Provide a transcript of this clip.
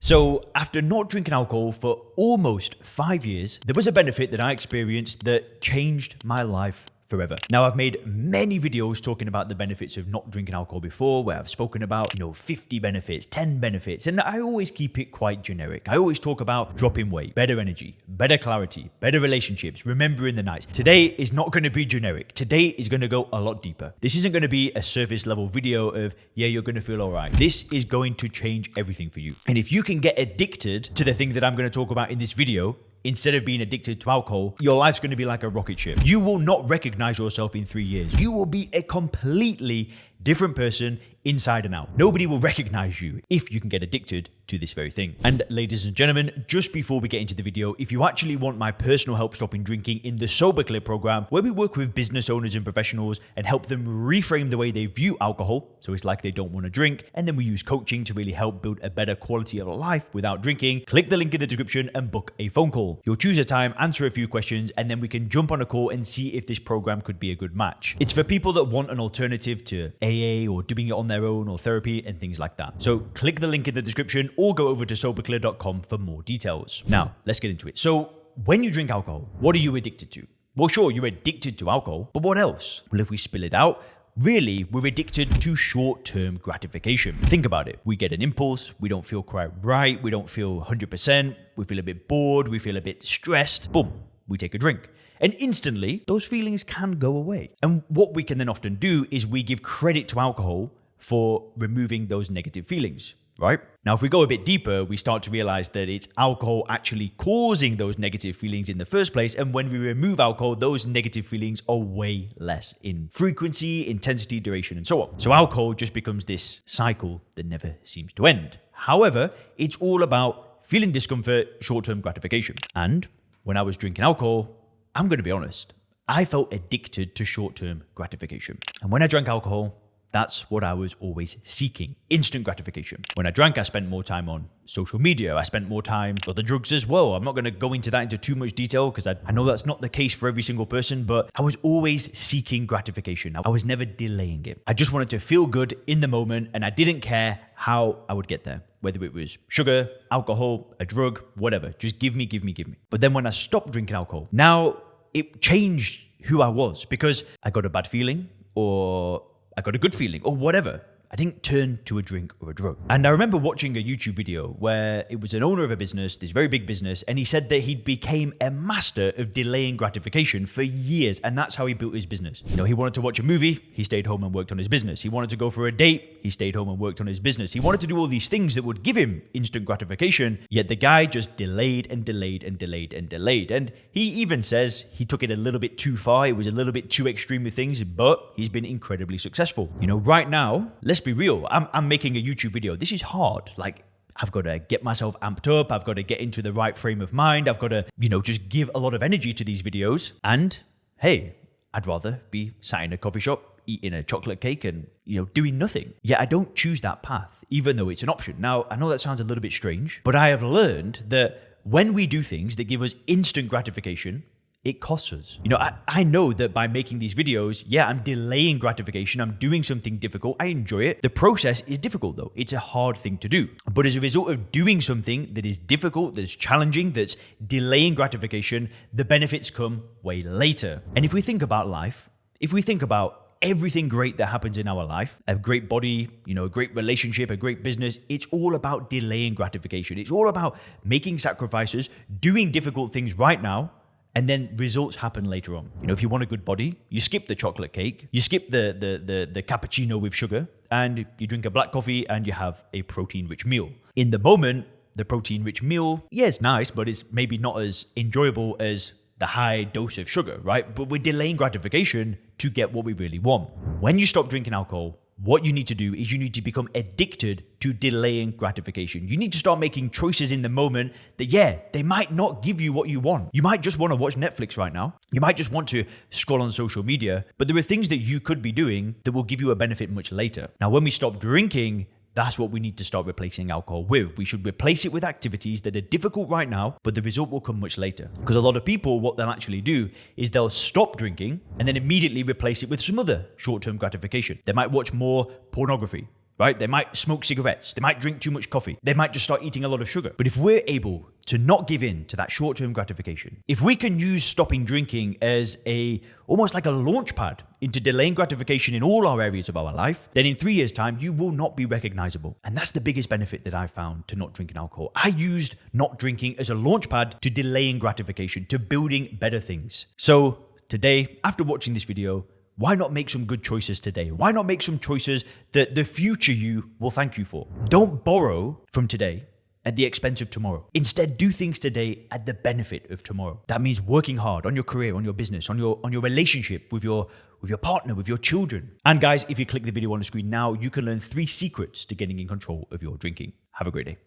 So after not drinking alcohol for almost 5 years, there was a benefit that I experienced that changed my life forever. Now, I've made many videos talking about the benefits of not drinking alcohol before, where I've spoken about, 50 benefits, 10 benefits, and I always keep it quite generic. I always talk about dropping weight, better energy, better clarity, better relationships, remembering the nights. Today is not going to be generic. Today is going to go a lot deeper. This isn't going to be a surface level video of, yeah, you're going to feel all right. This is going to change everything for you. And if you can get addicted to the thing that I'm going to talk about in this video, instead of being addicted to alcohol, your life's going to be like a rocket ship. You will not recognize yourself in 3 years. You will be a completely different person inside and out. Nobody will recognize you if you can get addicted to this very thing. And ladies and gentlemen, just before we get into the video, if you actually want my personal help stopping drinking in the Sober Clear program, where we work with business owners and professionals and help them reframe the way they view alcohol, so it's like they don't want to drink, and then we use coaching to really help build a better quality of life without drinking, click the link in the description and book a phone call. You'll choose a time, answer a few questions, and then we can jump on a call and see if this program could be a good match. It's for people that want an alternative to AA or doing it on their own or therapy and things like that. So click the link in the description or go over to soberclear.com for more details. Now, let's get into it. So when you drink alcohol, what are you addicted to? Well, sure, you're addicted to alcohol, but what else? Well, if we spill it out, really, we're addicted to short-term gratification. Think about it. We get an impulse, we don't feel quite right, we don't feel 100%, we feel a bit bored, we feel a bit stressed. Boom, we take a drink. And instantly, those feelings can go away. And what we can then often do is we give credit to alcohol for removing those negative feelings, right? Now, if we go a bit deeper, we start to realize that it's alcohol actually causing those negative feelings in the first place. And when we remove alcohol, those negative feelings are way less in frequency, intensity, duration, and so on. So alcohol just becomes this cycle that never seems to end. However, it's all about feeling discomfort, short-term gratification. And when I was drinking alcohol, I'm going to be honest, I felt addicted to short-term gratification. And when I drank alcohol, that's what I was always seeking, instant gratification. When I drank, I spent more time on social media. I spent more time on the drugs as well. I'm not going to go into that into too much detail because I know that's not the case for every single person, but I was always seeking gratification. I was never delaying it. I just wanted to feel good in the moment and I didn't care how I would get there. Whether it was sugar, alcohol, a drug, whatever. Just give me. But then when I stopped drinking alcohol, now it changed who I was because I got a bad feeling or I got a good feeling or whatever. I didn't turn to a drink or a drug. And I remember watching a YouTube video where it was an owner of a business, this very big business, and he said that he became a master of delaying gratification for years, and that's how he built his business. He wanted to watch a movie, he stayed home and worked on his business. He wanted to go for a date, he stayed home and worked on his business. He wanted to do all these things that would give him instant gratification, yet the guy just delayed and delayed and delayed and delayed. And he even says he took it a little bit too far, it was a little bit too extreme with things, but he's been incredibly successful. Right now, let's be real. I'm making a YouTube video. This is hard. I've got to get myself amped up. I've got to get into the right frame of mind. I've got to, just give a lot of energy to these videos. And hey, I'd rather be sat in a coffee shop, eating a chocolate cake and, doing nothing. Yet I don't choose that path, even though it's an option. Now, I know that sounds a little bit strange, but I have learned that when we do things that give us instant gratification, it costs us. I know that by making these videos, yeah, I'm delaying gratification. I'm doing something difficult. I enjoy it. The process is difficult though. It's a hard thing to do. But as a result of doing something that is difficult, that's challenging, that's delaying gratification, the benefits come way later. And if we think about life, if we think about everything great that happens in our life, a great body, a great relationship, a great business, it's all about delaying gratification. It's all about making sacrifices, doing difficult things right now, and then results happen later on. If you want a good body, you skip the chocolate cake, you skip the cappuccino with sugar, and you drink a black coffee and you have a protein-rich meal. In the moment, the protein-rich meal, yeah, it's nice, but it's maybe not as enjoyable as the high dose of sugar, right? But we're delaying gratification to get what we really want. When you stop drinking alcohol, what you need to do is you need to become addicted to delaying gratification. You need to start making choices in the moment that, yeah, they might not give you what you want. You might just want to watch Netflix right now. You might just want to scroll on social media, but there are things that you could be doing that will give you a benefit much later. Now, when we stop drinking, that's what we need to start replacing alcohol with. We should replace it with activities that are difficult right now, but the result will come much later. Because a lot of people, what they'll actually do is they'll stop drinking and then immediately replace it with some other short-term gratification. They might watch more pornography, right? They might smoke cigarettes. They might drink too much coffee. They might just start eating a lot of sugar. But if we're able to not give in to that short-term gratification, if we can use stopping drinking as almost like a launch pad into delaying gratification in all our areas of our life, then in 3 years' time, you will not be recognizable. And that's the biggest benefit that I found to not drinking alcohol. I used not drinking as a launch pad to delaying gratification, to building better things. So today, after watching this video, why not make some good choices today? Why not make some choices that the future you will thank you for? Don't borrow from today at the expense of tomorrow. Instead, do things today at the benefit of tomorrow. That means working hard on your career, on your business, on your relationship with your partner, with your children. And guys, if you click the video on the screen now, you can learn 3 secrets to getting in control of your drinking. Have a great day.